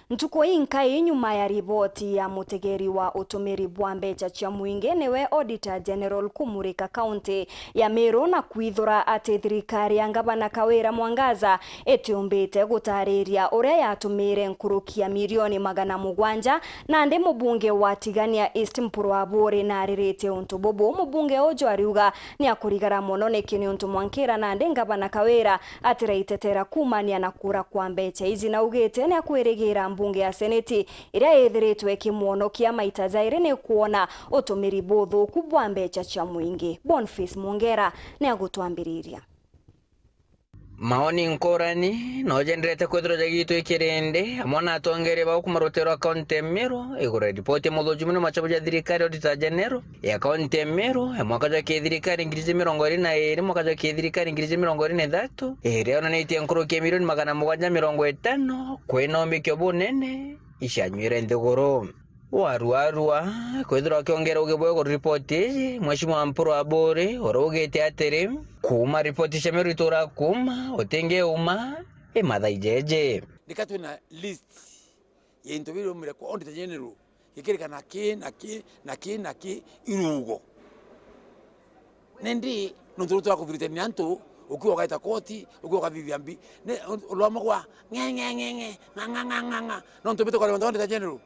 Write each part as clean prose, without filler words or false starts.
Ntuko inkai nyuma ya riboti ya mutegeri wa utumiri bwa mbeca cia muingi niwe Auditor General kumurika kaunti ya Meru na kwithura ati thirikari ya Gavana Kawira Mwangaza itiumbite gutariria uria yatumire nkurukia milioni 700 na ndi mubunge wa Tigania East Mpuru wa Buri na aririte untu bubu. Mubunge ujo ariuga ni akurigara muno nikini untu Mwankira na ndi Gavana Kawira atirayitetera kumania na kura kwa mbeca izi na ugite ni akwirigira mbunge ya seneti iria ethiritwe kimwonokia maita zaire ni kuona utumiri buthu kubwa mbeca cia muingi. Boniface Mongera ni agutwambiriria. Maoni nkorani no jenderete kwithira jagito ikirende amona atongere ba kumarotero kaunti Meru igore ripoti muthuji muno machabu ja thirikari Auditor General ya kaunti Meru mwaka ja thirikari ngirizi 22 mwaka ja thirikari ngirizi 23 ere ona nitie nkurukia milioni 750 kwena ombikyo bunene ishanywire nthiguru warua kwithira kiongera ugiboye ko ripoti Mheshimiwa Mpuru wa Buri orogete atiri kuma ripoti shemeru itora kuma otenge uma mathaijeje nikatwe na list ya intobiro mire ko Auditor General ikirikana ki irugo nendi nonturuto akuvirite ni antu ukiwa kaita koti ukiwa kaviviambi ne olwamo kwa ngenge nontobito kwa Auditor General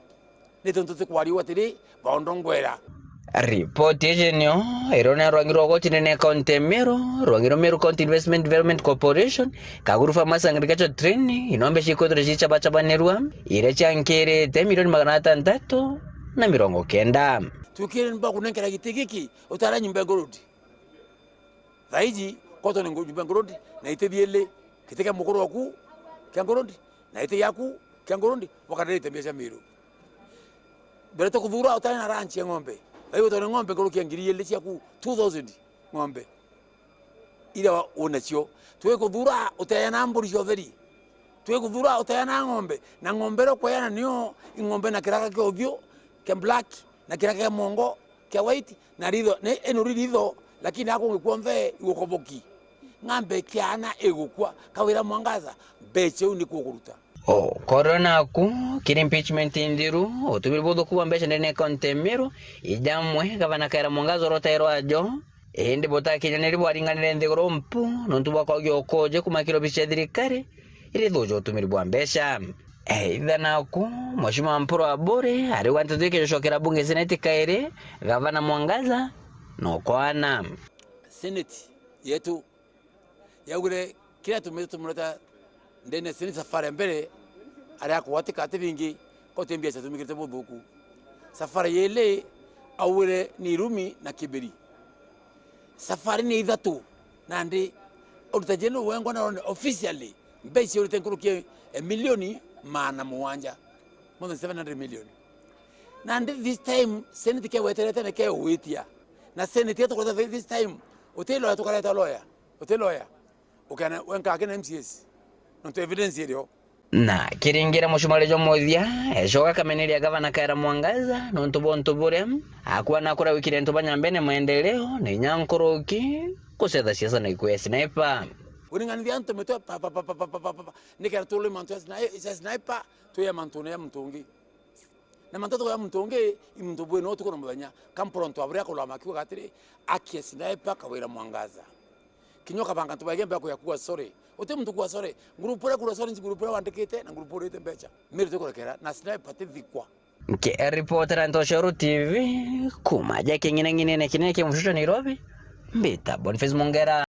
netontote kwariwa tiri baondongwera ripoti ejenio erona rwangiro goti nene kaunti Meru rwangiro Meru County Investment Development Corporation kaguru farmers agriculture training inombe shikodre chicha bachabanerwa ire chankere 10 milioni 600 na 90 tukire mba kunenkera gitigiki utara nyumba ngorodi thaiji koto nengo nyumba ngorodi na itebiele kiteka mukuru waku kya ngorodi na ite yaku kya ngorodi wakadere tembea Meru bereto kudhura utara na ranch ya ng'ombe ayo to ng'ombe ngoro kiangiri yele ciaku 2000 ng'ombe ira onacio twe kudhura utayana mburi ciotheri twe kudhura utayana ng'ombe na ng'ombe ro kwayana nio ng'ombe na kiraka kyo thio ke black na kiraka kya mongo kya white na ritho ne enuri ritho lakini ako ngikuombe igukoboki ng'ambe kiana egukwa Kawira Mwangaza beche uni kukuruta corona ku kiri impeachment indiru otumiri buthu kuwa mbeca ndene kaunti Meru ijamwe Gavana Kawira Mwangaza rotairo ajo ndi bota kinyaniri bwaringanire nthiguru mpu nontu bakogyo okoje kumakiro bicha thirikari iri thujo otumiri bwa mbeca ithana ku Mheshimiwa Mpuru wa Buri ari wantu twike shokera bunge seneti kaire Gavana Mwangaza no kwana seneti yetu yaugire kila tumuleta ndene seneti safari mbere ari akuwatika ativingi ko tembia tumikirite buthuku safari yele awire ni Rumi na Kiberi safari ni ithatu nandi Auditor General wengo na officially mbeca urite nkurukie milioni 700 more than 700 million nandi this time seneti ke weterete na ke witia na seneti yetu kwa this time utelo tukaleta lawyer ukana wenka akena MCS nonto evidence iriyo na kiringira mushumarejo mothia eshoka kameneria Gavana Kawira Mwangaza nonto bonto bure akwa nakora wikire nto banyambene maendeleo na nyankoroki kusetha siasa na ikwe sniper uringanithia nto meto pa nikera tole manto sniper to ya manto ya mtongi na manto ya mtongi imuntu bwe no tuko muthanya kampronto abria ko lamakiwa gatire akie sniper Kawira Mwangaza kinyoka banga tubagembe ko yakuwa sorry ote mtu kwa sorry grupu ra kura sorry grupu ra wandikite na grupu rete mbecha miri tukorekera na sniper tivikwa ke reporter Ntoshoru TV kumaja kingine ngine kineke mshuto Nairobi mbita Boniface Mongera.